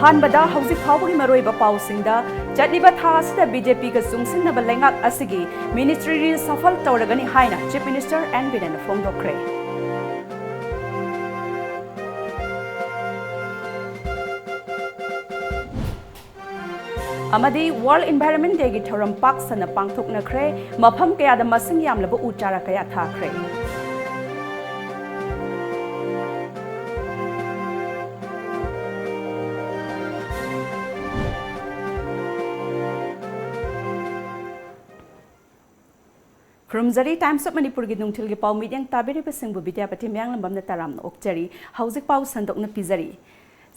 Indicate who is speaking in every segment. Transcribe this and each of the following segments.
Speaker 1: अहानबदा हौजिक फाउबगी मरोइबा पाउसिंगदा चटलिबा थासदा BJP का सुंगसिनबा लेंगाक असिगी ministry सफल तौरगनी हाइना चीफ मिनिस्टर एन बिरेन फोंदोक्रे अमदी वर्ल्ड एनवायरनमेंट डे की थौरम पाक सना पांगथोकनख्रे मफम कयादा मसिंग यामलबा उचारा कया थाख्रे Krumzari Times of Manipur gi nungthil gi paw meeting tabiri besingbu Bidyapati Myanglam na taram na okjari hauzik paw sandok na pizari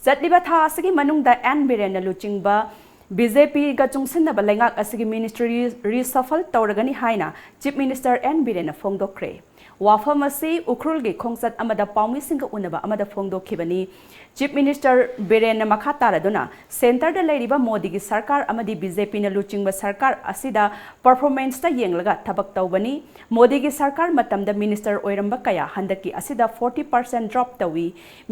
Speaker 1: zatliba tha asigi manungda an biren na luchingba BJP ga chungsin na balengak asigi ministry reshuffle tawragani haina chief minister n biren na phongdokre wafam asi ukrul gi khongsat amada pawmi singa unaba amada phongdokhibani chief minister biren na makha taraduna center da leiriba modi gi sarkar amadi BJP na luchingba sarkar asida performance ta yenglaga thabak tawbani modi gi sarkar matamda minister oiramba kaya handaki asida 40% drop tawi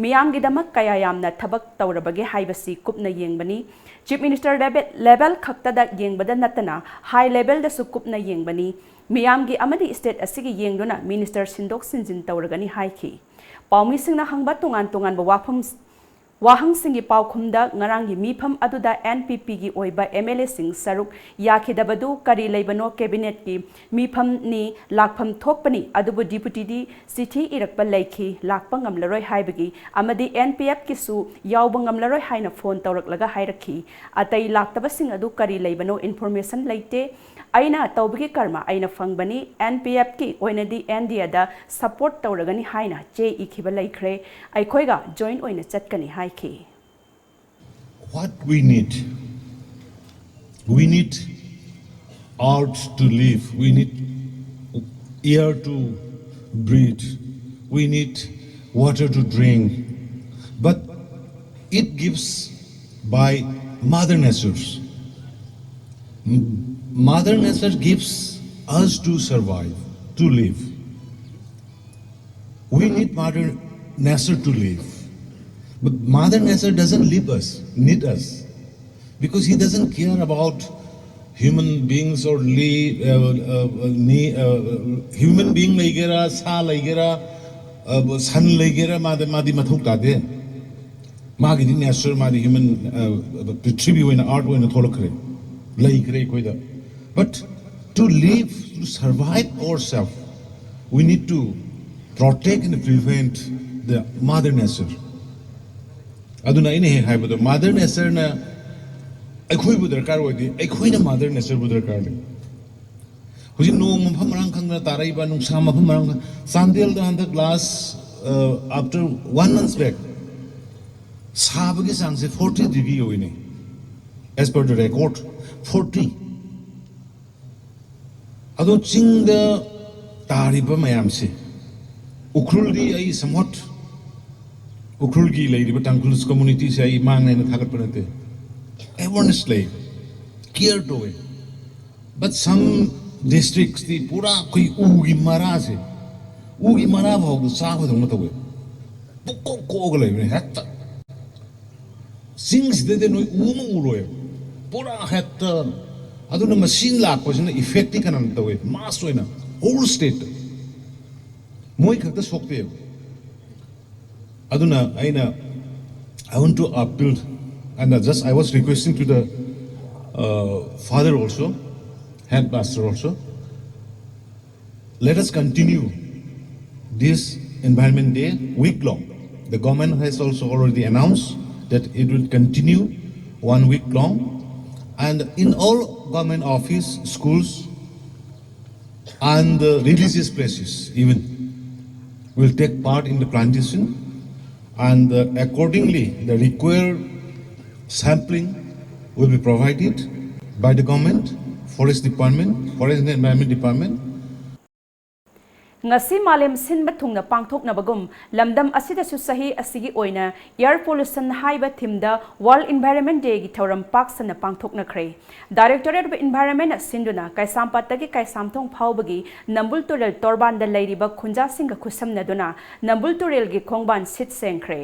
Speaker 1: miyam gi damak kaya yamna thabak tawrabage haibasi kupna yengbani chief minister level khakta da yengbada natana high level da su kupna yengbani miyam gi amadi state asigi yengduna minister sindok sinjin tawragani haiki pawmi singna hangba tungan tungan ba wahang singi paukhumda ngarangi mifam aduda NPP gi oiba MLA sing saruk yakhidabadu kari leibano cabinet ki mifam ni lakpham thokpani adubu deputy di sithi irakpa leikhi lakpa ngamlaroi haibagi amadi NPF ki su yawba ngamlaroi haina phone tawraklaga hairakhi atai laktaba sing adu kari leibano information leite aina tawbagi karma aina fangbani NPF ki oinadi NDA da support tawragani haina je ikhiba laikhre aikhoiga join oina chatkani hai
Speaker 2: What we need art to live, we need air to breathe, we need water to drink, but it gives by Mother Nature. Mother Nature gives us to survive, to live. We need Mother Nature to live. But Mother Nature doesn't need us, because he doesn't care about human beings or human being laigera, sa laigera, san laigera, madi mathuk tade. Magi di nature, madi human prithvi wena art wena tholakre, laigre koida. But to live, to survive ourselves, we need to protect and prevent the Mother Nature. aduna ine he haibado Mother Nature na aikhoi bu darkar oidi aikhoi na Mother Nature bu darkar le huji no mafam rang khang na tarai ba nung sa mafam rang sandel da handak last after 1 month back sabagi sang se 40 degree hoine as per the record 40 ado ching da tari ba mayam se ukrul di ai somewhat Ukrulgi lady, but Uncle's community say man and Thakapanate. Awareness lay, care to it. But some districts, the Pura Kui Ugi Marase, Ugi Maravo, the South of the Motorway. Pukogole, Hatta. Sings they know Umuroy. Pura Hatta. I don't know, machine lap was an effective and the way. Mass winner, whole state. Moik the Sokte. Aduna, I want to appeal, and I was requesting to the father also, headmaster also. Let us continue this Environment Day week long. The government has also already announced that it will continue 1 week long, and in all government office, schools, and religious places even will take part in the plantation. And accordingly, the required sampling will be provided by the government Forest Department, Forest and Environment Department.
Speaker 1: ngasi malem sinba thungna pangthoknabagum lamdam asidasu sahi asigi oina air pollution haiba thimda World Environment Day gi thoram paksana pangthoknakhre Directorate of Environment sinduna kaisampatagi kaisamthong phawbagi nambul turel torbanda leiriba khunja singa khusamnaduna nambul turel gi khongban sit sengkhre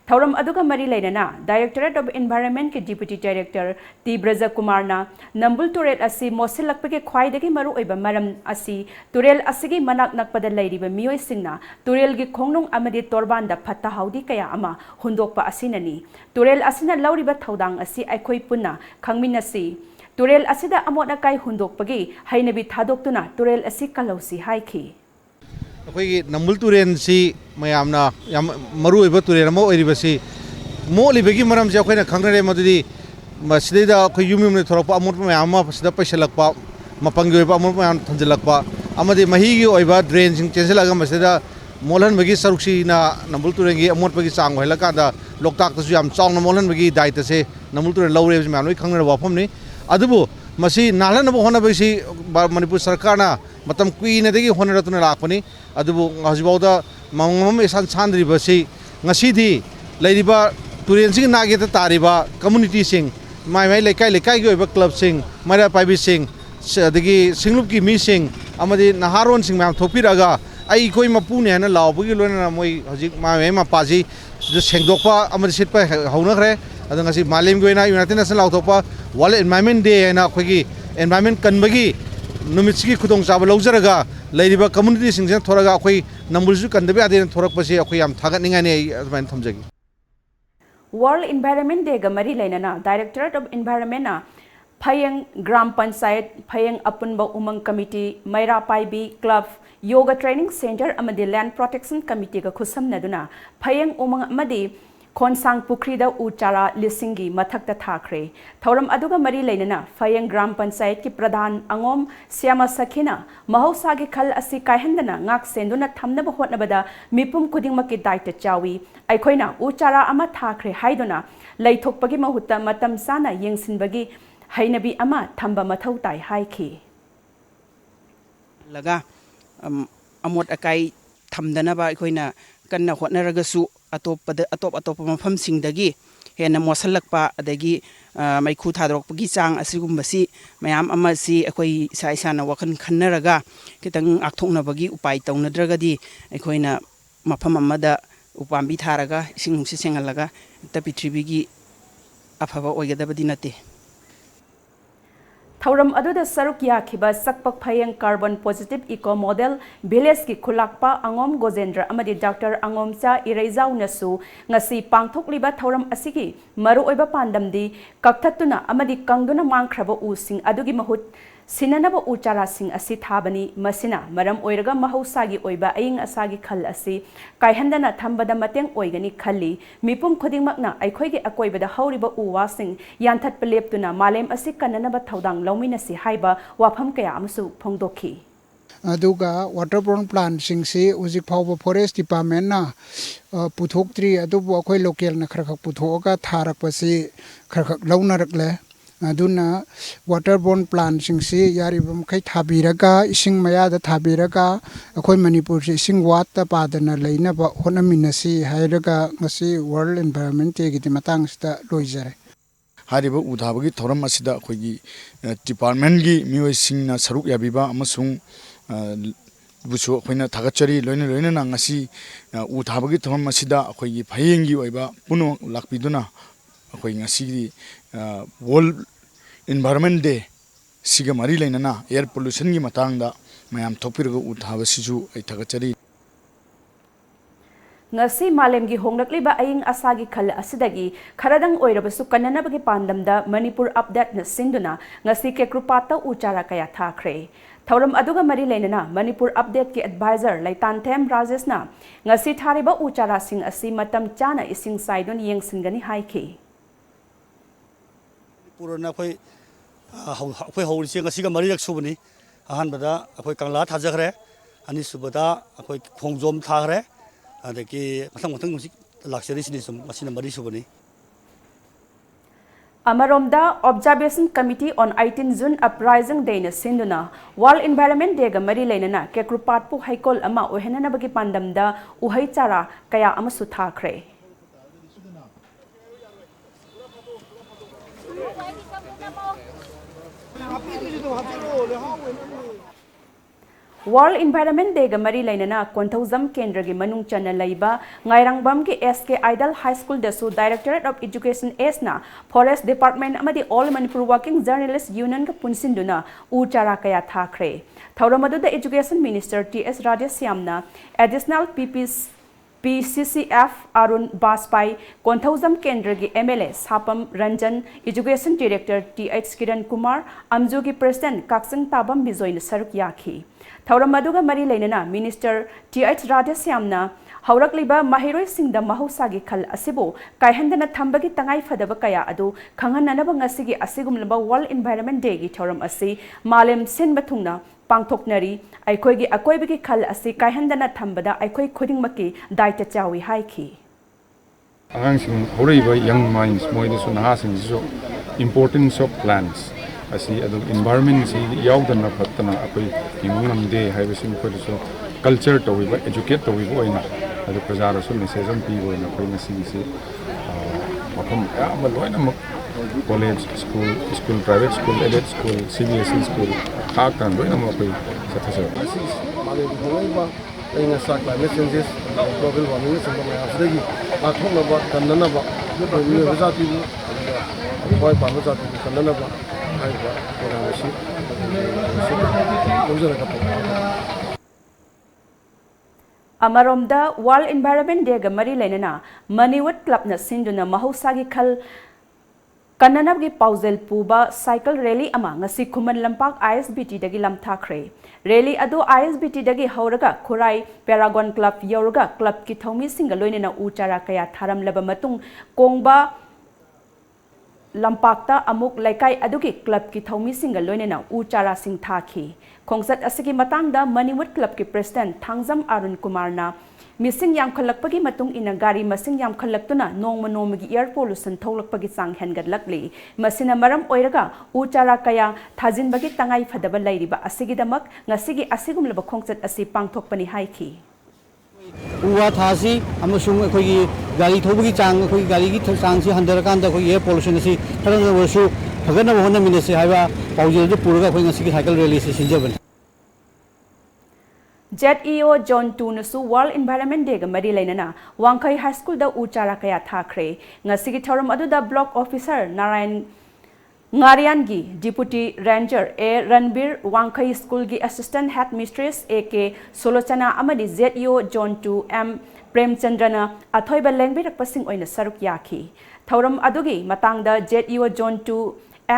Speaker 1: thoram aduga mari leinana Directorate of Environment ki Deputy Director T Braja Kumarna nambul turel asi mosilakpagi khwaidagi maru oiba maram asi turel asigi manak nakpada leiriba miyoi singna turel gi khongnong amadi torbanda phatta haudi kaya ama hundokpa asinani turel asina lauriba thodang asi aikhoi punna khangminasi turel asida amona kai hundokpagi hainabi thadoktuna turel asi kalausi haiki
Speaker 3: अखोई नंबुल Tourane सी मयामना याम मरु इबा Tourane मो ओइरिबसी मो लिबेगी मरम जे अखोइना खंगरे मदुदी मसिदा अखोई युमिम ने थोरपा अमुट मयाम मसिदा पैसलकपा मपंगी ओइबा अमुट मयाम थंजलकपा अमदि महीगी ओइबा drain सिंग चेंसलगा मसिदा मोलन बगी सरुक्सीना नंबुल तुरेंगी अमुट बगी चांग होइलकादा लोकताक तसु याम चांगना मोलन बगी दायित्व से नंबुल तुरेन लौरे म्याम लोइ खंगरे वाफमनि अदुबु मसी नालनबो होनबसी मणिपुर सरकारना मतम कुइनदगी होनरतुना लाखपनि अदुबु हजिबाउदा ममम एसान सानद्रिबसी ngasi लेरिबा तुरेनसिंग नागेता तारिबा कम्युनिटी सिंग माइ माइ लेकाइ लेकाइ गी ओइबा क्लब सिंग माइरा पाइबि सिंग अदगी सिंगलुपकी मी सिंग अमदि नहारोन सिंग म्याम थोपिरागा आई कोइ मपुने हना लावबगी लोना मोइ हजिक माइ माइ मापाजी सेंगदोकपा अमदि सिटपा हौनखरे अद ngasi मालेम गोइना यूनाइटेड नेशन लावथोपा वर्ल्ड एनवायरनमेंट डे हना खोगी एनवायरनमेंट कनबगी नुमित्सगी खुदोंग चाबा लौजरगा लेरिबा कम्युनिटी सिंगजन थोरगा अखोई नंबुलसु कनदबे आदे थोरकपसे अखोई याम थागतनिंगाने अदमान थमजगी
Speaker 1: World Environment Day ga mari leinana Directorate of Environment na Phayang Gram Panchayat Phayang Apunba Umang Committee Maira Paibi Club Yoga Training Center amadi Land Protection Committee ga khusamnaduna Phayang Umang amadi Khonsang Pukrida Uchara Lisingi Mathakta Thakre Thoram aduga mari leinana Phayang Gram Panchayat ki Pradhan Angom Syama Sakhina Mahosagi Khal asi kaihandana ngak senduna thamnaba hotnabada mipum kudingmaki daita chawi aikhoina uchara ama thakre haiduna leithokpagi mahutta matam sana yengsinbagi hainabi ama thamba mathau tai haiki
Speaker 4: laga amot akai thamdanaba aikhoina kanna hotnaragasu atop mafamsingdagi hena mosalakpa adagi maikhu thadrokpagi chang asigumbasi mayam amasi akoi isa isana wakan khannaraga kitang akthoknabagi upai taunadragadi aikoina mafam amada upambi tharaga isingsi sengalaga ta prithibigi afaba oigadabadi nate
Speaker 1: Thoram aduda saruk yakhiba sakpak phayang carbon positive eco model village ki khulakpa angom gojendra amadi Dr. Angomcha Ireizau nasu ngasi pangthokliba thoram asigi maru oiba pandamdi kakthatuna amadi kangduna mangkhraba using adugi mahut sinanaba uchara sing asi thabani masina maram oiraga mahausagi oiba aing asagi khal asi kaihandana thambada mateng oigani khalli mipum khodingmakna aikhoigi akoibada hauriba uwasing yanthat peleptuna malem asi kananaba thodang lawminasi haiba wafam kaya amsu phongdokhi
Speaker 5: aduga waterborne plant singsi ujik phawba forest department na puthoktri adubu akhoi local na kharakhak puthoga tharakpasi kharakhak lawnarakle aduna waterborne plant singsi yaribam khai thabiraga ising mayada thabiraga akhoi manipur se ising watta padana leina ba honaminasi hairaga ngasi world environment day gi matang sta loijare
Speaker 6: hariba udhabagi thoram asida akhoi department gi mioi singna saruk yabiba amasung busu akhoi na thagachari loina na ngasi udhabagi thoram asida akhoi gi phayengi oiba puno lakpiduna akhoi ngasi World Environment Day siga mari lainana air pollution gi matangda mayam thopiraga uthabasisu ai thagachari
Speaker 1: ngasi malemgi honglakliba aing asagi khal asidagi kharadang oirabasu kananabagi pandamda Manipur update na sinduna ngasi ke krupata uchara kaya thakre thoram aduga mari leinana Manipur update ki advisor Laitan Them Rajesh na ngasi thariba uchara sing asi matam chana ising saidon yengsingani haiki
Speaker 7: पुराना अखोई हौरिसे ngasiga marirak subani ahanbada अखोई kangla thajagre ani subada अखोई khongjom thagre adaki mathang musik laksari sini masina mari subani
Speaker 1: Amaromda Observation Committee on 18 June Uprising Day na sinduna World Environment Day ga mari lainana Kekrupat pu haikol ama ohenana bagi pandamda uhai cara kaya amasu thakre. World Environment Day ga mari lainana Konthauzam Kendra gi manung chana laiba Ngairangbam gi SK Idol High School dasu Directorate of Education S na Forest Department amadi All Manipur Working Journalists Union ga punsinduna uchara kaya thakre. Thauramadu the Education Minister T.S. Radhasyamna Additional PCCF Arun Baspai Konthauzam Kendra gi MLA Sapam Ranjan Education Director T.H. Kiran Kumar Amju gi President Kaksang Tabam Bizoin Saruk Yakhi. Thauramadu mari lainana Minister T.H. Radhasyamna Haurakliba Mahiroi Singda Mahusagi Khal Asibo Kaihandana Thambagi Tangai Fadaba Kaya Adu Kangananaba Ngasigi Asigumlaba World Environment Day gi Thauram Asi Malem Sin Batungna Pangthoknari Aikoigi Akoibigi Khal Asi Kaihandana Thambada Aikoi Khudingmaki Daita Chawi Haiki.
Speaker 8: Angangsing horriba young minds moidasu nahasing so importance of plants. Asi adu environment si yaudana patana akoi ingam de haibasing ko so culture to wiba educate to wiba ina adu prajara so message am pi boina koi masi si makom amal loina college school private school elite school CBSE school hakan loina mo koi sathasa
Speaker 9: asi male hoiba inga sa climate changes global warming samba ma afdagi athona ba kanana ba ni bazati boy ba bazati kanana ba
Speaker 1: Amaromda World Environment Day ga mari lainana Maniwat Club na sinduna Mahusagi Khal Kananab gi Pauzel Puba Cycle Rally ama ngasi Khuman Lampak ISBT dagi lamthakre. Rally adu ISBT dagi hauraga Khurai Paragon Club yauraga club ki thomi singa loinena uchara kaya tharam laba matung kongba Lampakta amuk laikai adugi club ki thomi singa loinena uchara sing thaki. Khongsat asigi matangda Maniwat Club ki President Thangjam Arun Kumar na Missing yam khalakpagi matung ina gari masing yam khalaktuna nongma nomagi air pollution tholakpagi sang hengatlakli masina maram oiraga uchara kaya thajinbagi tangai phadaba lairiba asigidamak ngasigi asigumlaba khongsat asi pangthokpani haiki
Speaker 10: Uwa thasi amasung akhoi gari thobagi chang akhoi gari gi chang si handarakanda akhoi air pollution si tharana warsu phagana hona minase haiba paujil du puraga akhoi ngasigi cycle rally si sinjaban
Speaker 1: ZEO John 2 nasu World Environment Day ga mari lainana Wangkai High School da uchara kaya thakre ngasigi thoram adu da block officer Narayan Ngarian gi Deputy Ranger A Ranbir Wangkai School gi Assistant Headmistress AK Solochana amadi ZEO John 2 M Premchandrana athoiba lengbirak pasing oina saruk yakhi thoram adugi matangda ZEO John 2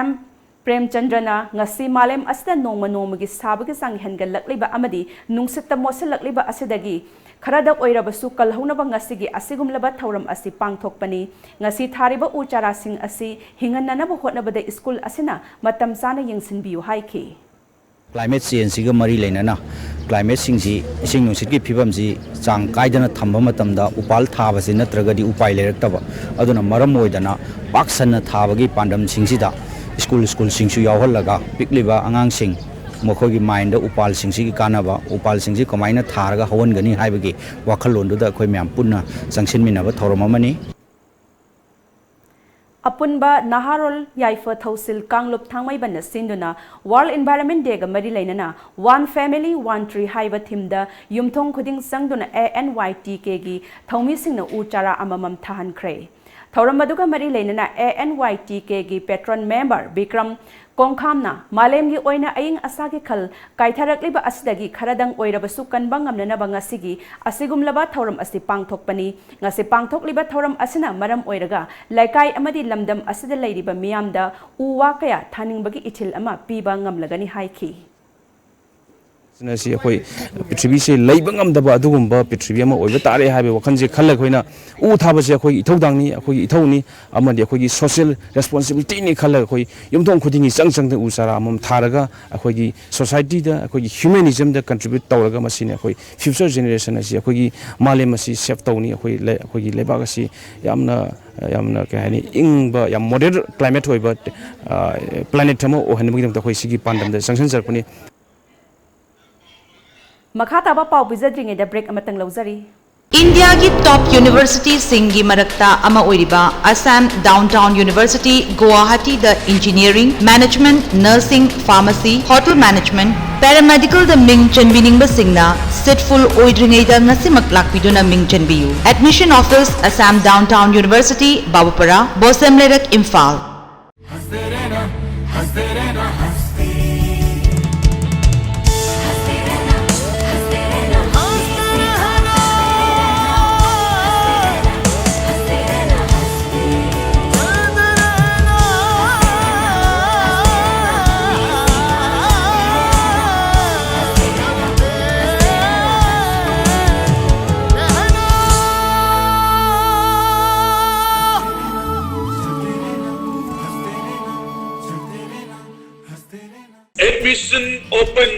Speaker 1: M Premchandrana ngasi malem asda nongma nomagi sabagi sang hengalakliba amadi nungsitta mosalakliba asidagi kharada oirabasu kalhaunaba ngasigi asigumlaba thauram asi pangthokpani ngasi thariba uchara sing asi hingananaba hotnabada school asina matam sana yengsinbiu haiki
Speaker 10: climate change siga mari lainana climate singsi ising nungsit gi phibam ji chang kaidana thamba matamda upal thaba si natragadi upai leiraktaba aduna maram oidana paksana thabagi pandam singsida school singsu yawhallaga pikliba angang sing mokhoi gi mind upal singsi gi kanaba upal singsi kamaina tharaga hawangani haibagi wakhalondu da khoi myam punna sangsinminaba thoramamani
Speaker 1: Apunba Naharol Yaifa Thausil Kanglup Thangmai Bana Sinduna World Environment Day ga mari lainana One Family One Tree haiba thimda yumthong khuding sangduna ANYTK gi thomi singna uchara amamam thahankre Thauramadu mari lainana ANYTK gi patron member Bikram Kongkhamna Malem gi oina aing asagi khal kaitharakliba asidagi kharadang oirabasu kanbang ngamnana bangasigi asigumlaba thauram asi pangthokpani ngasi pangthokliba thauram asina maram oiraga laikai amadi lamdam asida leiriba miyamda uwa kaya thaningbagi ithil ama piba ngamlagani haiki
Speaker 11: ꯁꯤ ꯑꯩꯈꯣꯏ ꯄ꯭ꯔꯤꯊꯤꯕꯤꯁꯦ ꯂꯩꯕ ꯉꯝꯗꯕ ꯑꯗꯨꯒꯨꯝꯕ ꯄ꯭ꯔꯤꯊꯤꯕꯤ ꯑꯃ ꯑꯣꯏꯕ ꯇꯥꯔꯦ ꯍꯥꯏꯕ ꯋꯥꯈꯜꯁꯦ ꯈꯜꯂꯒ ꯑꯩꯈꯣꯏꯅ ꯎ ꯊꯥꯕꯁꯦ ꯑꯩꯈꯣꯏꯒꯤ ꯏꯊꯧꯗꯥꯡꯅꯤ, ꯑꯩꯈꯣꯏꯒꯤ ꯏꯊꯧꯅꯤ, ꯑꯃꯗꯤ ꯑꯩꯈꯣꯏꯒꯤ ꯁꯣꯁꯤꯌꯦꯜ ꯔꯦꯁꯄꯣꯟꯁꯤꯕꯤꯂꯤꯇꯤꯅꯤ ꯈꯜꯂꯒ ꯑꯩꯈꯣꯏ ꯌꯨꯝꯊꯣꯡ ꯈꯨꯗꯤꯡꯒꯤ ꯆꯪꯗ ꯎ ꯆꯥꯔꯥ ꯑꯃꯃꯝ ꯊꯥꯔꯒ ꯑꯩꯈꯣꯏꯒꯤ ꯁꯣꯁꯥꯏꯇꯤꯗ ꯑꯩꯈꯣꯏꯒꯤ ꯍ꯭ꯌꯨꯃꯦꯅꯤꯖꯝꯗ ꯀꯟꯇ꯭ꯔꯤꯕ꯭ꯌꯨꯠ ꯇꯧꯔꯒ ꯃꯁꯤꯅ ꯑꯩꯈꯣꯏ ꯐ꯭ꯌꯨꯆꯔ ꯖꯦꯅꯦꯔꯦꯁꯟ ꯑꯁꯤ ꯑꯩꯈꯣꯏꯒꯤ ꯃꯥꯂꯦꯝ ꯑꯁꯤ ꯁꯦꯞ ꯇꯧꯅꯤ, ꯑꯩꯈꯣꯏꯒꯤ ꯂꯩꯕꯥꯛ ꯑꯁꯤ ꯌꯥꯝꯅ ꯀꯩ ꯍꯥꯏꯅꯤ ꯏꯪꯕ ꯌꯥꯝ ꯃꯣꯗꯦꯔꯟ ꯀ꯭ꯂꯥꯏꯃꯦꯠ ꯑꯣꯏꯕ ꯄ꯭ꯂꯥꯅꯦꯠ ꯑꯃ ꯑꯣꯏꯍꯟꯅꯕꯒꯤꯗꯃꯛꯇ ꯑꯩꯈꯣꯏ ꯁꯤꯒꯤ ꯄꯥꯟꯗꯝꯗ ꯆꯪꯁꯤꯟꯖꯔꯛꯄꯅꯤ꯫
Speaker 1: ꯃꯈꯥ ꯇꯥꯕ ꯄꯥꯎ ꯄꯤꯖꯗ꯭ꯔꯤꯉꯩꯗ ꯕ꯭ꯔꯦꯛ ꯑꯃꯇꯪ ꯂꯧꯖꯔꯤ꯫
Speaker 12: इंडिया की टॉप यूनिवर्सिटी सिंगी मरक्ता अमा ओइरिबा असम डाउनटाउन यूनिवर्सिटी गुवाहाटी द engineering management nursing pharmacy hotel management paramedical द मिंग चनबिनिंग सिंगना सिटफुल ओइद्रिंगैदा ngasimak lakpiduna ming chanbiyu admission office assam downtown university babupara bosem lerak imphal
Speaker 13: Admission open.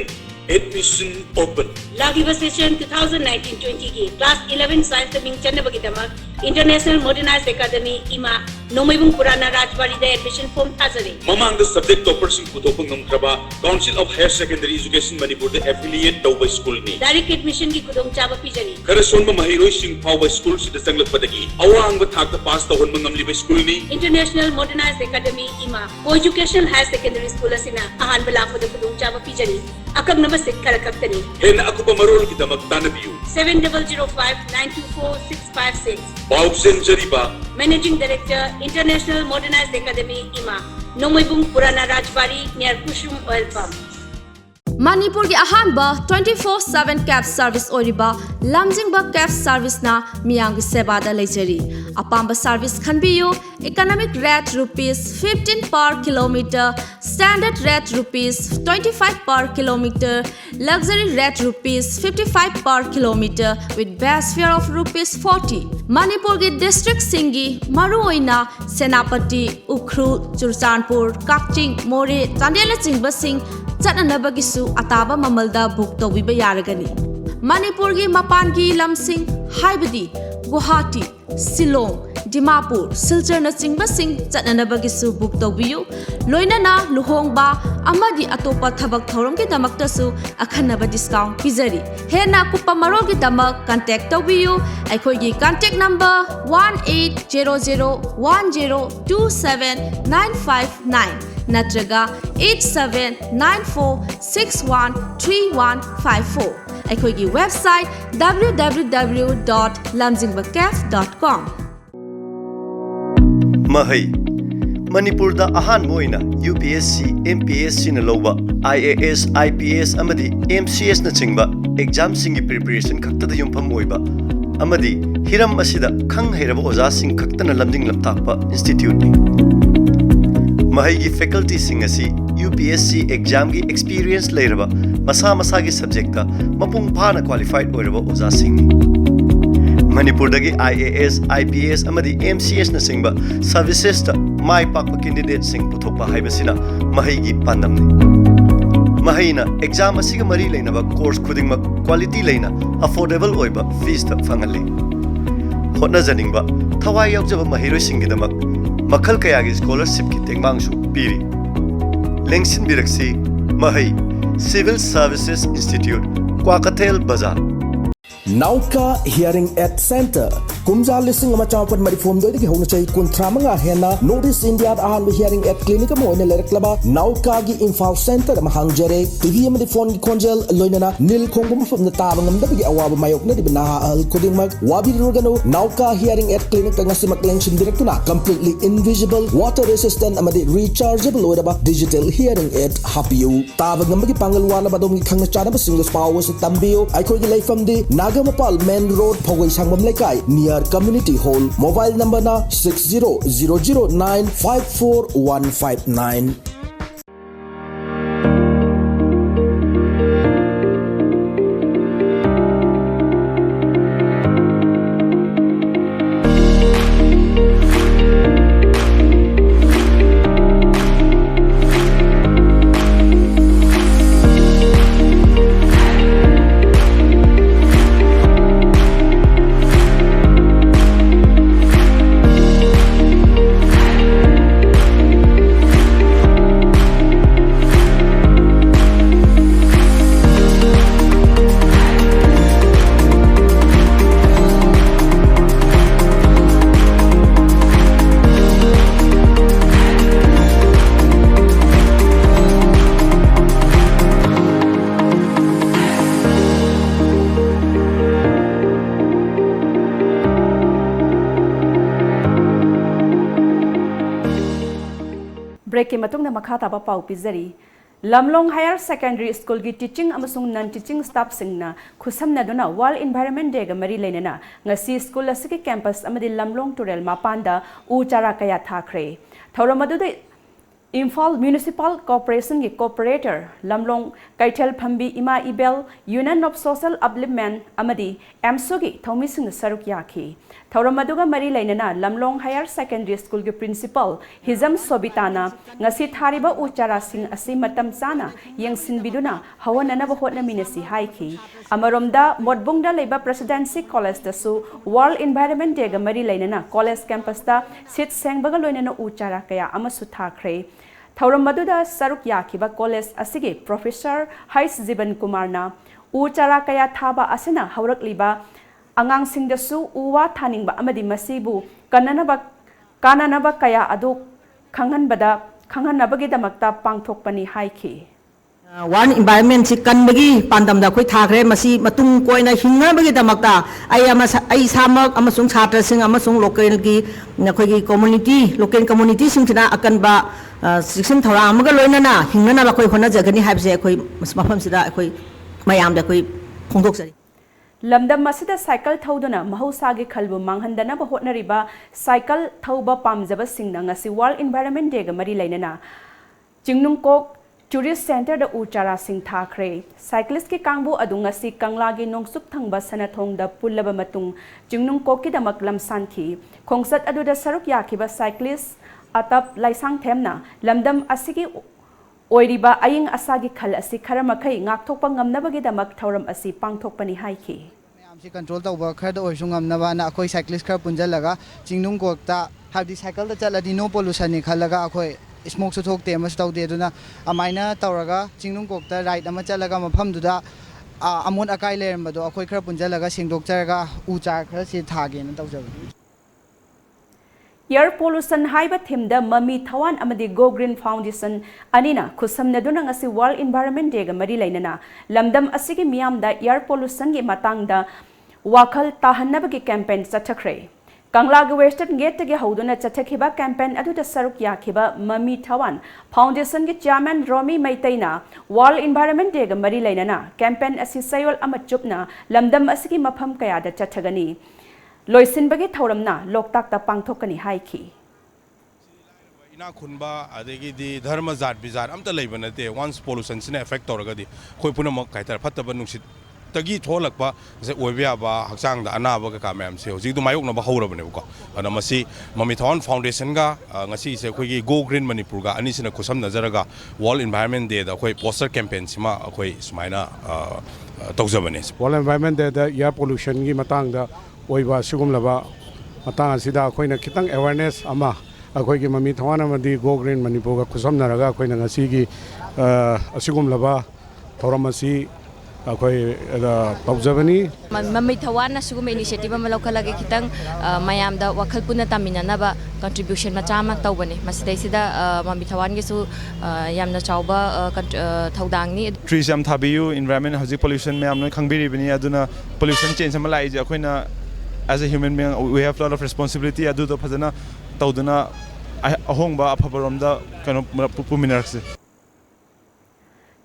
Speaker 13: Admission open.
Speaker 14: लागिबा सेशन 2019-20 की क्लास 11 साइंस मिंग चन्नबगी दमक इंटरनेशनल मॉडर्नाइज्ड एकेडमी इमा नोमैबुंग पुराना राजबाड़ी द एडमिशन फॉर्म थाजरे
Speaker 13: ममांग द सब्जेक्ट टॉपर्स सिंग पुतोपंग नमखरबा Council of Higher Secondary Education Manipur द एफिलिएट तौबा स्कूल नि
Speaker 14: डायरेक्ट एडमिशन की खुदोंग चाबा पिजरी
Speaker 13: खरसोन महैरोय सिंग फाव स्कूल सिद संगलपदगी अवांग थाक पास तौहन मंगमलिबा स्कूल नि
Speaker 14: इंटरनेशनल मॉडर्नाइज्ड एकेडमी इमा को एजुकेशन हायर सेकेंडरी स्कूल असिना अहान बला खुद खुदोंग चाबा पिजरी अकब नंबर से खरकतनी
Speaker 13: हेन अकुपा मरोल की दमक तानबियु
Speaker 14: 7005924656
Speaker 13: बाउसेन जरीबा
Speaker 14: managing director international modernised academy इमा नोमैबुंग पुराना राजबाड़ी near Kusum oil pump
Speaker 15: Manipur की अहानबा 24/7 कैब सर्विस ओरिबा लमजिंगबा कैब सर्विस ना मियांग सेवा दा लेजरी अपाम्बा सर्विस खनबियो economic rate ₹15 per kilometer standard rate ₹25 per kilometer luxury rate ₹55 per kilometer with base fare of ₹40 Manipur की डिस्ट्रिक्ट सिंगी मरुओइना सेनापति उखरु चुरचानपुर काकचिंग मोरे चांदेल चिंगबा सिंग चटनबगिसु अताबा ममलदा बुक तौबिबा यारगनी मणिपुर की मपान की लमसिंग हाइबदी गुवाहाटी शिलोंग डिमापुर सिलचर नचिंगबा सिंग चटनबगिसु बुक तौबियु लोइनना लुहोंगबा अमदी अतोपा थबक थौरम के दमक्तसु अखनबा डिस्काउंट पिजरी हेना कुपा मरोल की दमक कांटेक्ट तौबियु अखोगी कांटेक्ट नंबर 1800102795 नत्रगा 8794613154 अखोगी वेबसाइट www.lamjingbacaf.com
Speaker 16: महई मणिपुर दा अहान मोइना UPSC MPSC न लौबा IAS IPS अमदी MCS न चिंगबा एग्जाम सिंगी प्रिपरेशन खक्तदा युमफम ओइबा अमदी हिरम असिदा खंग हेरबा ओजा सिंग खक्तना लमजिंग लमताकपा इंस्टीट्यूट नि महई की फैकल्टी सिंग असि UPSC एग्जाम की एक्सपीरियंस लेरबा मसा मसा की सब्जेक्ट का मपुंग फाना क्वालिफाइड ओइरबा ओजा सिंग नि मणिपुर दगी IAS IPS अमदी MCS न सिंगबा सर्विसेस ता माई पाकपा कैंडिडेट सिंग पुथोकपा हाइबसिना महई की पांदमनि महईना एग्जाम असिगा मरी लेनबा कोर्स खुदिंगमक क्वालिटी लेना अफोर्डेबल ओइबा फीस ता फंगले होना जनिंगबा थवाई यावजबा महिरोय सिंगिदमक मखल कयागी स्कॉलरशिप की तेंगमांगसु पीरी लेंगसिन बिरक्सी महई सिविल सर्विसेज इंस्टीट्यूट क्वाकथेल बाजार
Speaker 17: नाउका हियरिंग एड सेंटर कुमजा लिसिंग अमा चावपन मरिफोम दोइदगी होना चाहिए कुंथ्रामंगा हेना north east India Ahaan hearing aid clinic अमा ओइना लेरक्लबा नाउका की इम्फाल सेंटर अमा हांगजरे टीवी अमदी फोन की खोंजेल लोइनना नील खोंगम फम ताब ngamdabagi awaba mayokna di naha al kudingmag wabirugano नाउका hearing aid clinic ngasi maklengshin directuna completely invisible water resistant amadi rechargeable oidaba digital hearing aid hapiu ताब ngamdagi pangal wana badom ki khangna chana single power se tambiu aikoi gi leifam di Nagamapal Main Road Phogoi Sangmam Lekai near Community Hall mobile number na 60009545159
Speaker 1: break के मतुंग na makha taba pau pizari Lamlong Higher Secondary School gi teaching amasung non-teaching staff singna khusamna duna World Environment Day ga mari leinana ngasi school asiki campus amadi Lamlong Turel Mapanda u chara kaya thakre thoramadu de Imphal Municipal Corporation ki Cooperator Lamlong Kaitel Phambi Ima Ibel Union of Social Upliftment amadi AMSO gi thomi sing saruk yakhi thoramadu ga mari leinana Lamlong Higher Secondary School ki Principal Hizam Sobitana ngasi thariba u chara sing asi matam chana yengsin biduna hawanana ba hotna minasi haiki amaromda modbungda leiba Presidency College da su World Environment Day ga mari leinana college campus da sit sengbaga loinana u chara kaya amasu thakre Thauram maduda saruk yakiba college asigi Professor Hais Jiban Kumarna u chara kaya thaba asina haurak liba angang singdasu uwa thaningba amadi masibu kananaba kaya adu khanghanabagi damakta pangthokpani haiki
Speaker 18: One environment si kanbagi pandam da koi thakre masi matung koi na hingabagi damakta ai samak amasung chhatra sing amasung local gi nakoi gi local community sing thina akan ba section thora amaga loina na hingna ba koi hona jagani habse koi mafam sida koi mayam da koi phongdok sari
Speaker 1: Lamdam masida cycle thauduna mahusagi khalbu manghandana ba hotnariba cycle thauba pamjaba singna ngasi World Environment Day ga mari lainana Jingnungkok Tourist Center da uchara sing thakre cyclist ki kangbu adunga si kanglagi nongsup thangba sanathong da pullaba matung Jingnungkok ki damak lamsan ki khongsat adu da saruk yakiba cyclist atap laisang themna lamdam asigi oiriba aying asagi khal asi kharamakhay ngakthokpa ngamnabagi damak thauram asi pangthokpani haiki
Speaker 19: si control tawba khar da oisung ngamnaba na akoi cyclist khar punjalaga Jingnungkok ta habdi cycle da chaladi no pollution ni khalaga akoi smoke so thokte mas tawde duna amaina tawraga Jingnungkok ta ride ama chalaga mafam duda amon akai lerambado akoi khar punjalaga singdok charaga ucha khar si thage na tawjabi
Speaker 1: Air pollution haiba thimda mami thawan amadi Go Green Foundation anina khusamna duna ngasi World Environment Day ga mari lainana lamdam asigi miyamda air pollution gi matangda wakhal tahannabagi campaign chathakre Kangla gi Western Gate ge hauduna chathakhiba campaign aduda saruk yakhiba mami thawan foundation gi chairman Romi Maitaina World Environment Day ga mari lainana campaign asi sayol ama chupna lamdam asigi mafam kaya da chathagani Loisinbagi thauramna loktak ta pangthokani haiki
Speaker 20: ina khunba adegi di dharma zat bizar amta leibanate once pollution sine effect toragadi khoi punamok kaitar phattaba nungsit tagi tholakpa se oibya ba hakchang da anaba ka kamam se hoji du mayok na ba haurabane ko ana masi mami thon foundation ga ngasi se khoi gi Go Green Manipur ga ani sina khusam nazaraga World Environment Day da khoi poster campaign sima khoi sumaina tawjabane
Speaker 21: World Environment Day da air pollution gi matang da oiba sigumlaba matang asida akoina kitang awareness ama akoigi mami thwana madi Go Green Manipur ga khusam-naraga akoina ngasi gi asigumlaba thoramasi akoi tawjabani
Speaker 22: mami thwana sugum initiative ma lokhalage kitang mayam da wakhal puna tamina na ba contribution ma chama tawbani masidai sida mami thwan ge su yamna chawba thaudang ni
Speaker 23: trees am thabiyu environment hoji pollution me amna khangbiri bini aduna pollution change ma lai je akoina as a human being we have a lot of responsibility adu to phajana tawduna ahongba aphabarom da kano puminarakse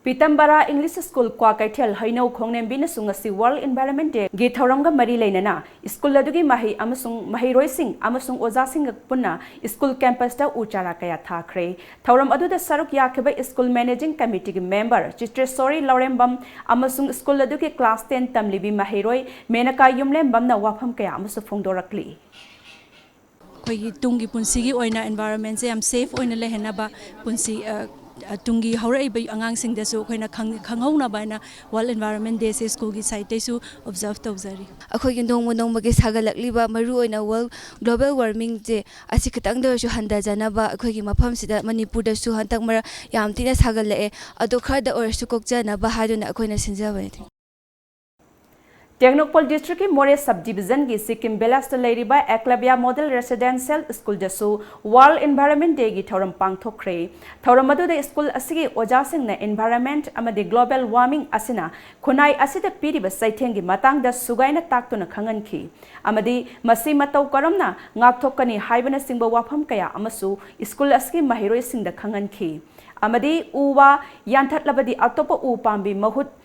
Speaker 1: Pitambara English School kwa Kaitel Haino Khongnem bina sungasi World Environment Day gi thauramga mari leinana school adugi mahi amasung mahiroi sing amasung oja sing punna school campus da uchara kaya thakre thauram adu da saruk yakhiba school managing committee gi member Chitresori Laurembam amasung school adugi class 10 tamlibi mahiroi Menaka Yumlembam na wafam kaya amasu phongdorakli
Speaker 24: khoi tungi punsi gi oina environment se am safe oina lehenaba punsi tungi haurai bai angang sing desu khoina khanghauna baina World Environment Day se school gi site su observe tawzari
Speaker 25: akhoi gi dong monong magi sagalakli ba maru oina world global warming je asi khitang da su handa jana ba akhoi gi mafam sida Manipur da su hantak mara yam tina sagalae ado khar da or su kokjana ba haduna akhoi na sinjabani
Speaker 1: Tengnoupal district की Moreh sub division की सिक्किम बेलास लेरिबा Eklavya model residential school जसु World Environment Day की थौरम पांगथोखरे थौरम अदुदा स्कूल असिगी ओजासिंगना एनवायरनमेंट अमदि ग्लोबल वार्मिंग असिना खुनाई असिदा पीरिबा सैथेंगी मतंगदा सुगाइना ताक्तुना खंगनखी अमदि मसी मतौ करमना ngakthokani haibana singba wafam kaya amasu school असिगी महिरोय सिंगदा खंगनखी अमदि उवा यांथाtlabadi अतोप उ पांबी महुत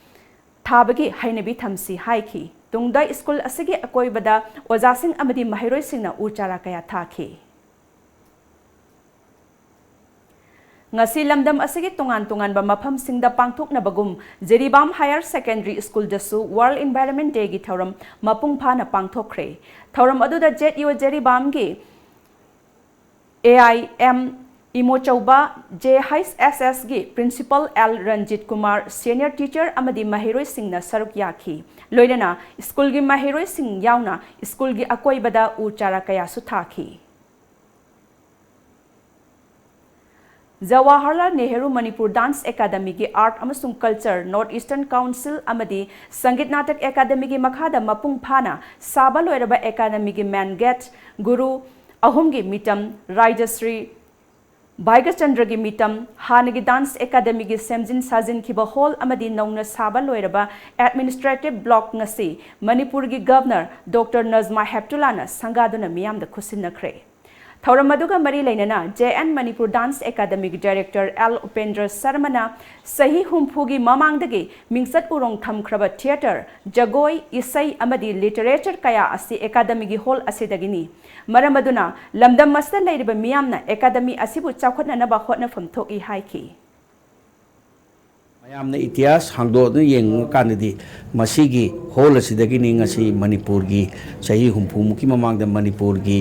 Speaker 1: थाबगी हाइनबी थमसी हाइखी तुंगदा स्कूल असिगी अकोइबदा ओजासिंग अमदि महिरोइसिंगना उचारा कया थाखी ngasi lamdam asigi tongan tongan ba mafam singda pangthokna bagum Jeribam Higher Secondary School dasu World Environment Day gi thoram mapung phana pangthokre thoram aduda JU Jeribam gi AIM Imo Chauba JHSS gi Principal L Ranjit Kumar Senior Teacher amadi Mahiroi Singh na saruk yakhi loinana school gi Mahiroi Singh yauna school gi akoibada uchara kaya su thakhi Jawaharlal Nehru Manipur Dance Academy ki Art amasung Culture North Eastern Council amadi Sangit Natak Academy ki makhada mapung phana saba loiraba academy ki man get Guru ahum gi mitam Rajasri Bhaigachandra gi mitam Hanagi Dance Academy gi Semjin Sajin kiba hall amadi nauna saba loiraba administrative block ngasi Manipur gi Governor Dr. Nazma Heptullah na sangaduna miyam da khusinakre Thaurammaduga mari lainana JN Manipur Dance Academy Director L Upendra Sarmana sahi humphugi mamangdagi mingsat urong thamkraba theater jagoi isai amadi literature kaya asi academy gi hall asidagini maramaduna lamdam masta leiriba miyamna academy asibu chawkhatna na ba hotna famthoki haiki
Speaker 10: mayamna इतिहास हांगदोन Young कानदी मसीगी whole असिदगी निंगसी Manipur की सही हुंफु मुकी ममांगद मणिपुर की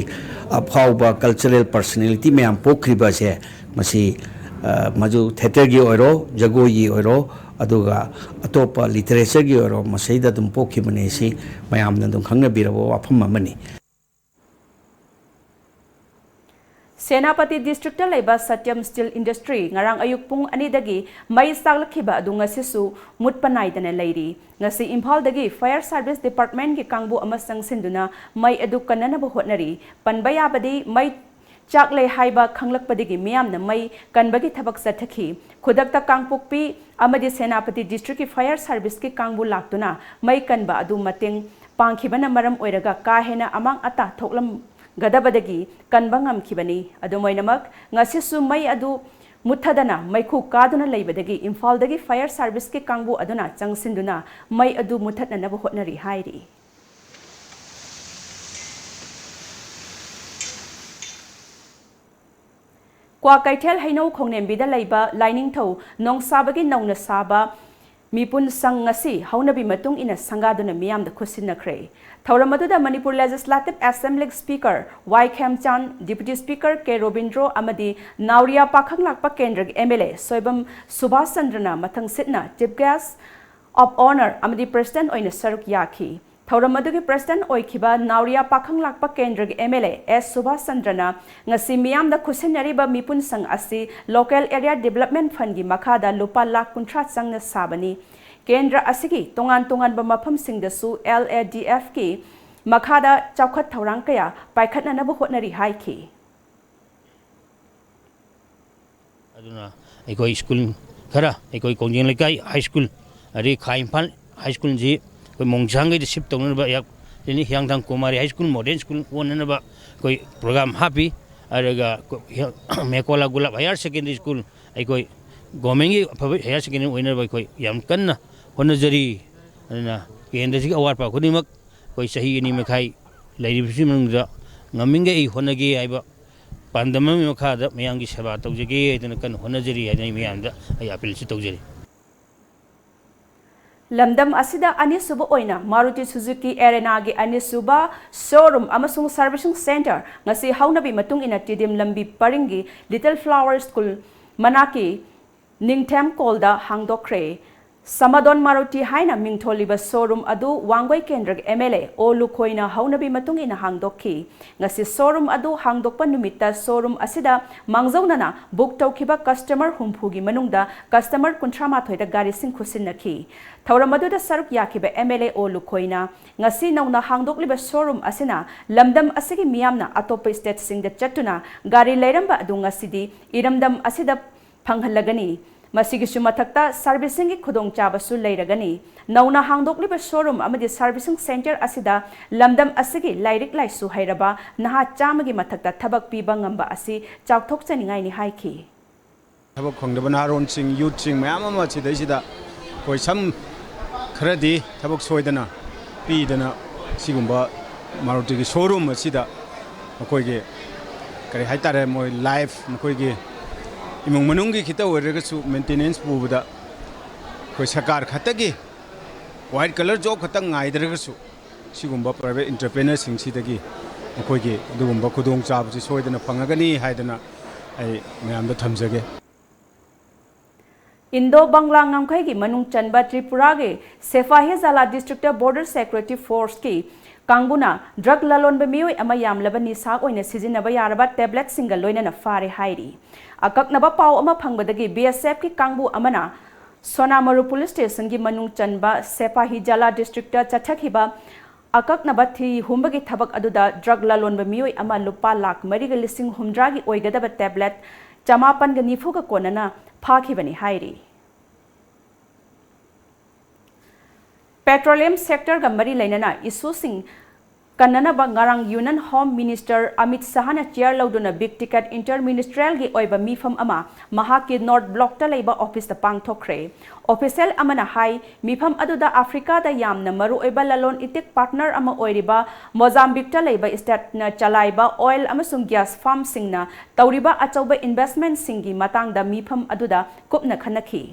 Speaker 10: अफाउबा cultural personality ma'am पोखरिबा से मसी मजु theatre की ओरो जगोई ओरो अदुगा अतोपा literature की ओरो मसीदा दुम पोखिबने सी मैमना दुम खंगबिरबो वाफम अमनी
Speaker 1: Senapati District Laiba Satyam Steel Industry ngarang ayuk pung anidagi mai saglakhiba adu ngasisu mutpanaidana leiri ngasi Imphal dagi Fire Service Department ki kangbu amasang sinduna mai adu kanana bu hotnari panbaya badi mai chaklei haiba khanglakpadigi miyamna mai kanbagi thabak sathaki khudakta kangpukpi amadi Senapati District ki Fire Service ki kangbu laktuna mai kanba adu mateng pangkhibana maram oiraga ka hena amang ata thoklam gadabadagi kanbangam kibani adumoinamak ngasisu mai adu muthadana maikhu kaduna leibadagi Imphal dagi Fire Service ki kangbu aduna changsinduna mai adu muthatna nabu hotnari hairi Kwa Kaithel Hainau Khongnembida leiba lining tho nongsabagi nauna saba Mipun Sangasi Haunabi Matung in a Sangaduna Miam the Kusinakre. Tauramaduda Manipur Legislative Assembly Speaker Y. Khem Chan, Deputy Speaker K. Robindro Amadi, Nauria Pakanglak Pakendra MLA, Soibam Subhas Chandrana Matang Sitna, Tipgas of Honor Amadi President Oina Saruk Yaki. Tauramadugi President Oikiba, Nauria Pakanglak Pakendra MLA, S. Subhas Chandrana, Ngasi Miam the Kusinariba Mipun Sang Asi, Local Area Development Fungi Makada Lupa Lak Kuntrat Sang Sabani. Kendra asigi tongan tongan ba mafam singdasu LADF ki makhada chawkhat thorang kaya paikhatna na bu hotnari haiki
Speaker 2: aduna ekoi school khara ekoi kongjeng lekai high school ari Imphal high school ji koi mongsang ge ship tongna ba yak ni hyangthang kumari high school modern school wonna ba koi program happy araga mekola gulab higher secondary school ekoi gomengi higher secondary winner ba koi yam kanna honajari na kendra awar pa khunimak koi sahi ni mekhai lairibsi mangda ngaminge I honage aiba pandama mekha da mayangi seba tawjege edana kan honajari ai meyanda ai appeal si tawjari
Speaker 1: Lamdam asida anisuba oina Maruti Suzuki Arena gi anisuba showroom amasung servicing center ngasi haunabi matung ina tidim lambi paringi Little Flower School manaki ningthem kolda hangdokre Samadon Maruti haina mingtholiba showroom adu Wangwai Kendra MLA o Lukoina haunabi matung ina hangdokhi ngasi showroom adu hangdokpa numita showroom asida mangzaunana book tawkiba customer humphugi manungda customer kuntrama thoida gari sing khusinnakhi thauramadu da saruk yakiba MLA o Lukoina ngasi nauna hangdokliba showroom asina lamdam asigi miyamna atopa state sing da chatuna gari leiramba adu ngasidi iramdam asida phanghalagani Masigisu mathakta servicing ki khudong chabasu leiragani nauna hangdokliba showroom amadi servicing center asida lamdam asigi lairik laisu hairaba naha chamagi mathakta thabak piba ngamba asi chawthok chaningai ni haiki
Speaker 3: thabak khongdaba naron sing youth sing mayam ama chidai sida koi sam kharadi thabak soidana pidana sigumba maruti ki showroom asida koi ge kare haitare moi live koi ge imong manunggi kita waragasu maintenance bubuda koi sakar khatagi white color job khatang ngaidragasu sigumba private entrepreneur sing sidagi koi ge dugumba khudong chabu soidana phangagani haidana ai mayamda thamjage
Speaker 1: Indo Bangla ngamkhai gi manung chanba Tripura ge Sefahi Zala district border security force ki Kangbuna drug lalon ba mioi ama yamlaba nisa oina sizinaba yaraba tablet single loina na fare hairi akaknaba pau ama phangbadagi BSF ki Kangbu amana Sonamaru police station gi manung chanba Sepahi Jala district chathakhiba akaknaba thi humbagi thabak aduda drug lalon ba mioi ama lupa lakh mariga lising humdragi oigadaba tablet chamapan ga nifu ga konana phakhibani hairi Petroleum sector ga mari lainana issue sing kanana ba ngarang Union Home Minister Amit Sahana chair lauduna big ticket interministerial gi oiba mifam ama mahaki North Block ta leiba office ta pangthokre official amana hai mifam aduda Africa da yamna maru oiba lalon itik partner ama oiriba Mozambique ta leiba state na chalaiba oil amasung gas farm singna tauriba achauba investment singi matang da mifam aduda kupna khanakhi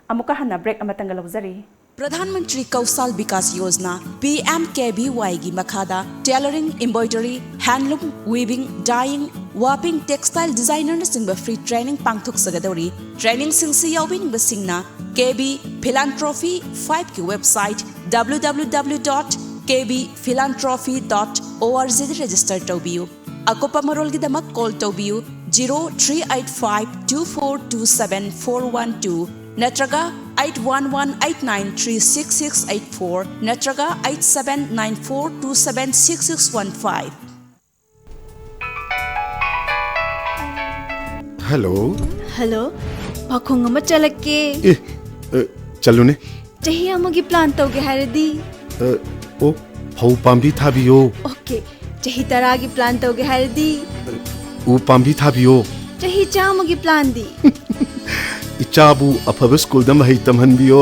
Speaker 1: amuka hana break amatanga lawzari
Speaker 12: प्रधानमंत्री कौशल विकास योजना PMKVY की मखादा tailoring embroidery handloom weaving dyeing वापिंग textile designer सिंग free training पांगथुक सगदौरी training सिंग से याविंग बसिंगना KB Philanthropy 5 की वेबसाइट www.kbphilanthropy.org रजिस्टर तौबियु अकोपा मरोल की दमक कॉल तौबियु 0385242741 नत्रगा 8118936684 नत्रगा 8794276615
Speaker 4: हेलो
Speaker 25: हेलो पाखोंग अमा चलके
Speaker 4: चलो ने
Speaker 25: चही अमगी प्लान तौगे हारदी
Speaker 4: ओ फौ पाम्बी थाबियो
Speaker 25: ओके चही तरागी प्लान तौगे हारदी
Speaker 4: उ पाम्बी थाबियो
Speaker 25: चही चामगी प्लान दी
Speaker 4: इचाबू अफब स्कूल दम हई तमहनबियो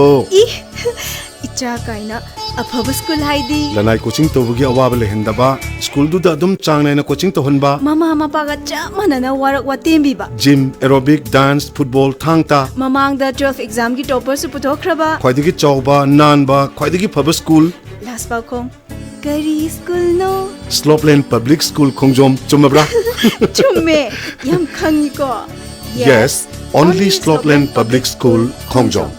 Speaker 25: इचा काइना अफब स्कूल हाइदी
Speaker 4: लनाई कोचिंग तोबगी अवाब लेहंदबा स्कूल दुदा अदुम चांग नाइना कोचिंग तोहनबा
Speaker 25: ममा मपागा चा मनना वारक वातेमबिबा
Speaker 4: gym aerobic dance football Thang-Ta
Speaker 25: ममांग द 12 एग्जाम की टॉपर सु पुथोखरबा
Speaker 4: ख्वाइदगी चौबा नानबा ख्वाइदगी फब स्कूल
Speaker 25: लास्ट पाखों करी स्कूल नो
Speaker 4: स्लोपलैंड पब्लिक स्कूल खोंगजोम चुमबरा
Speaker 25: चुम्मे यम खंगिको
Speaker 4: Yes, only Slopeland Public School, Khongjong.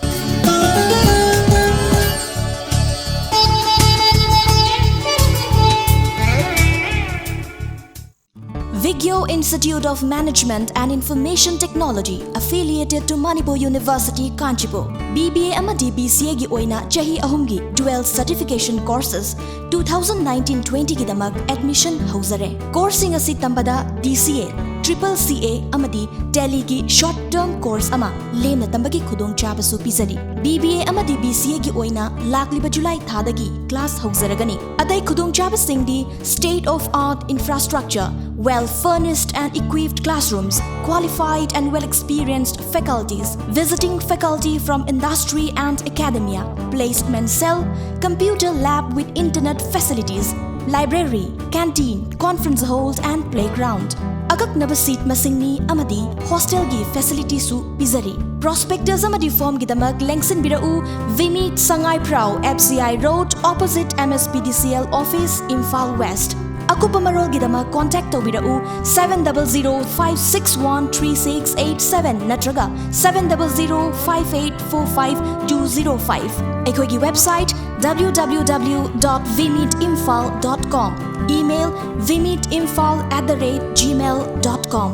Speaker 5: Vigyo Institute of Management and Information Technology affiliated to Manipur University, Kanchipur. BBA amadi BCA gi oina chahi ahumgi dual certification courses 2019-20 gi damak admission hauzare. Coursing asi tambada DCA Triple CA amadi Tally ki short term course ama lemna tambagi khudong chabasu pizari. BBA amadi BCA gi oina lakliba July thadagi class hauzaragani. Adai khudong chabasingdi state of art infrastructure, well furnished and equipped classrooms, qualified and well experienced faculties, visiting faculty from industry and academia, placement cell, computer lab with internet facilities, library, canteen, conference hall and playground. Akaknaba seat masingni amadi hostel gi facility su pizari. Prospectors amadi form gi damak lengsin birau Vimit Sangai Prau FCI Road opposite MSPDCL office Imphal West. Akupa marolgidama contact tobirau 700-561-3687 natraga 700-5845-205. Ekoigi website www.vimeetinfal.com. Email vimeetinfal@gmail.com.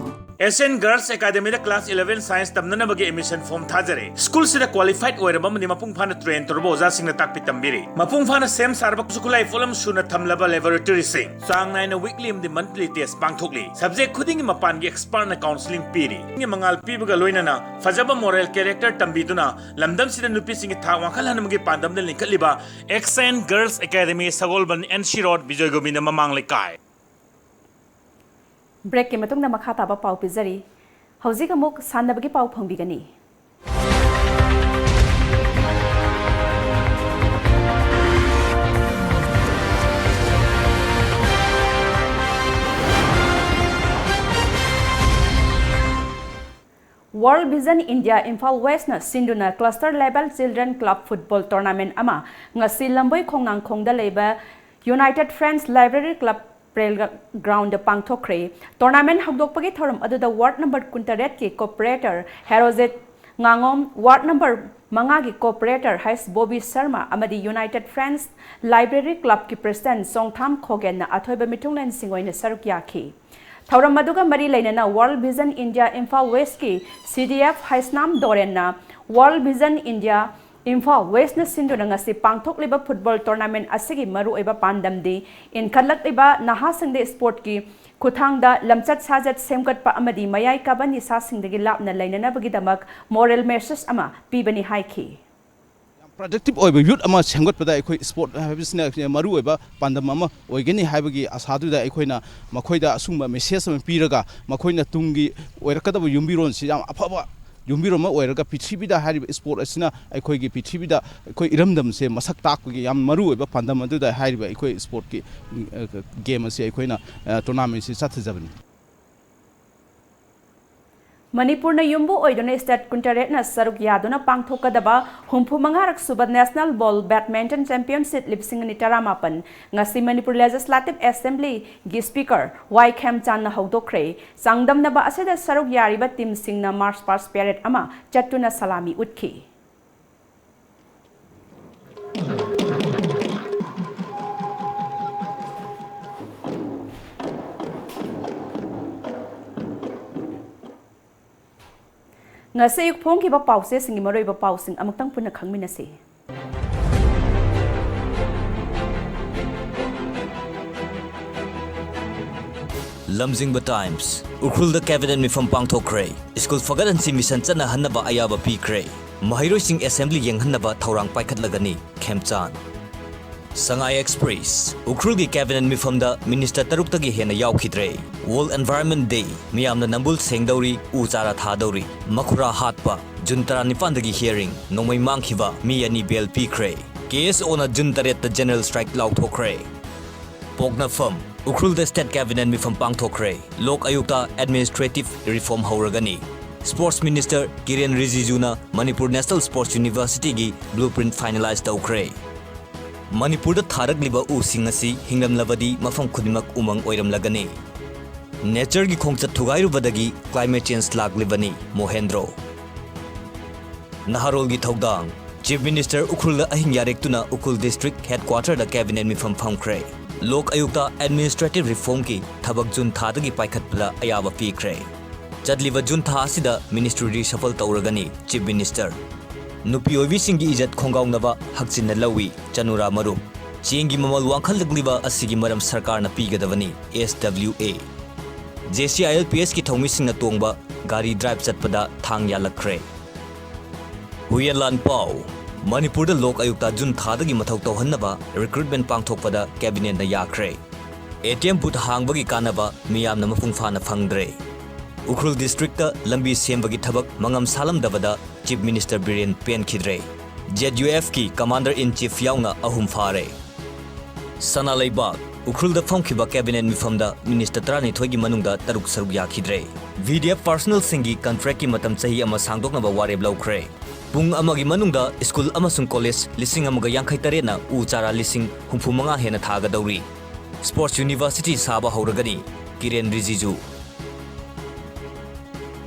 Speaker 6: SN Girls Academy class 11 Science tamnana bagi admission form thajare. School sida qualified oiraba mani mapung phana train turbo za singna takpi tambiri. Mapung phana same sarba sukulai folam suna thamlaba laboratory sing. Sang naina weekly the monthly test pangthokli. Subject khuding mapan gi expert na counseling piri. Ngi mangal pibuga loinana fajaba moral character tambiduna lamdam sida nupi singi tha wakal hanamgi pandam na linkaliba SN Girls Academy Sagolban NC Road Bijoy Govinda mamang lekai.
Speaker 1: Break ke matung na makha taba pau pizari. Hauzik amuk sandabagi pau phangbigani. World Vision India Imphal West na Sinduna Cluster Level Children Club Football Tournament ama ngasi lamboi khongnang khongda leba United Friends Library Club ground pangthokre tournament hagdokpagi thorum aduda ward number 28 ki cooperator Herozet ngangom ward number manga ki cooperator Hais Bobby Sharma amadi United Friends Library Club ki president Songtham Khogen na athoiba mitunglen singoina sarukya ki thorum maduga mari lainana World Vision India Imphal West ki CDF Haisnam Doren na World Vision India Imphal West na sinduna ngasi pangthok liba football tournament asigi maru eba pandam di in khalak liba naha singde sport ki kuthang da lamchat sajat semkat pa amadi mayai kabani sa singdagi lapna lainana bagi damak moral message ama pibani haiki
Speaker 7: productive oiba youth ama semgat pada ekhoi sport habisna maru oiba pandam ama oigeni haibagi asadu da ekhoina makhoida asungba message ama piraga makhoina tungi oirakada yumbiron si yam afaba Yumbiroma oiraga Pichibida hariba sport asina aikhoigi Pichibida aikoi iramdam se masak takgi yam maru oiba pandam aduda hariba aikoi sport ki game ase aikoina tournament si sathjabani
Speaker 1: Manipur na yumbu oidona state kuntaret na saruk yaduna pangthokadaba humpu mangarak suba National Ball Badminton Championship lipsing ni taramapan ngasi Manipur Legislative Assembly gi speaker Y Kham Chan na hawdokre sangdam na ba aseda saruk yariba team sing na march past parade ama chatuna salami utkhi ngase yuk phong ki ba pause singi maroi ba pausing amuktang punna khangminase
Speaker 8: Lamjingba Times Ukrul the cabinet mi from pangthokre school fagadan si mission chana hanaba ayaba pikre mahairoi sing assembly yeng hanaba thorang paikhat lagani Khemchan Sangai Express Ukrul gi cabinet mi from the minister taruk tagi hena yaukidre World Environment Day miyamna nambul sengdauri uchara thadauri makhura hatpa juntara nipandagi hearing nomai mangkhiba mi ani bel pikre case on a juntaret general strike lauthokre pokna firm Ukrul the state cabinet mi from pangthokre lok ayukta administrative reform hauragani Sports Minister Kiren Rijijuna Manipur National Sports University gi blueprint finalized tawkre Manipur da tharak liba u singasi hinglam labadi mafam khudimak umang oiram lagani Nature gi khongchat thugairu badagi climate change lag libani Mohendro Naharol gi thaudang Chief Minister Ukrul ahing yarek tuna Ukrul District Headquarter da cabinet mi from Phangkre Lok Ayukta Administrative Reform ki thabak jun thadagi paikhat pla ayaba pikre Chadliba jun tha asida ministry reshuffle tawragani Chief Minister Nupiovi singi ijat khongaunaba hakchinna lawi chanura maru chengi mamal wangkhalliba asigi maram sarkar na pigadavani SWA JCILPS ki thomi singna tongba gari drive chatpada thang yalakre Huyanlan Pau Manipur da lok ayukta jun thadagi mathau tawhannaba recruitment pangthokpada cabinet na yakre ATM booth hangbagi kanaba miyamna mapungfana phangdre Ukrul District lambi sembagi thabak mangam salam dabada Chief Minister Biren Pen Khidre ZUF ki Commander in Chief yauna ahum fare Sana Leibak Ukrul da phongkhiba cabinet mifamda Minister Trani thoigi manungda taruk saruk yakhidre VDF personal singi contract ki matam chahi ama sangdokna ba wareb laukre Pung amagi manungda school amasung college lising amaga yankhai tare na u chara lising humpu manga hena thaga dauri Sports University Saba Hauragani, Kiren Rijiju.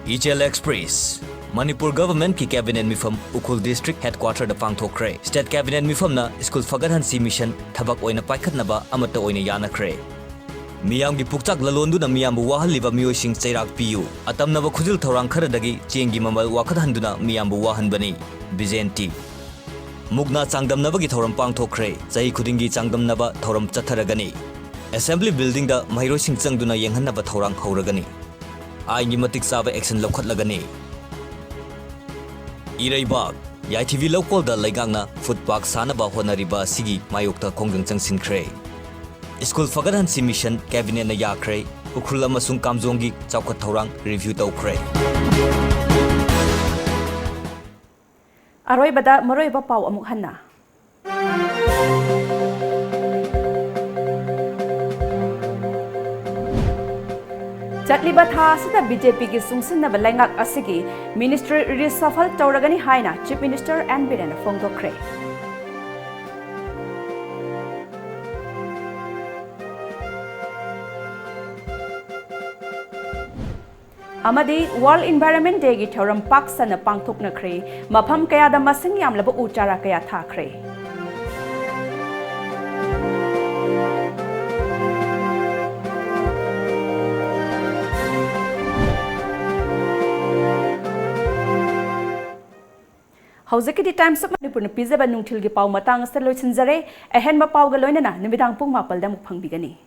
Speaker 8: EJL Express. Manipur Government ki Cabinet Mifam Ukul District Headquarter da Pangthokre. State Cabinet Mifam na School Fagaran Si Mission Thabak Oina Paikhatnaba Amata Oina Yanakre. Miyam gi puktak lalondu na miyam bu wahal liba miyoising chairak piyu. Atam naba khujil thorang kharadagi chengi mamal wakathanduna miyam bu wahan bani. Bizenti. Mugna changdam naba gi thoram pangthokre. Chahi khudingi changdam naba thoram chatharagani. Assembly building da mahiroising changduna yenghanaba thorang hauragani. Aingi matik saba action lokhatlagani. Iraibag, YTV local da laigangna food park sanaba honariba sigi mayokta kongjang changsinkre. School Fagaran Si Mission Cabinet na yakre, ukhul amasung kamzongi chawkhat thorang review tawkre.
Speaker 1: Aroibada maroiba pau amuk hanna. Jatliba tha sida BJP ki sungsinna balangak asigi Ministry reshuffle tawragani haina Chief Minister N Biren phongdokre. Amadi World Environment Day gi thoram paksana pangthoknakre mafam kaya da masing yamlaba uchara kaya thakre. Hauzaki Times of Manipur pizaba nungthil gi pau matang sa loichinjare ahen ma pau ga loinana nimidang pung mapal da muk phangbigani.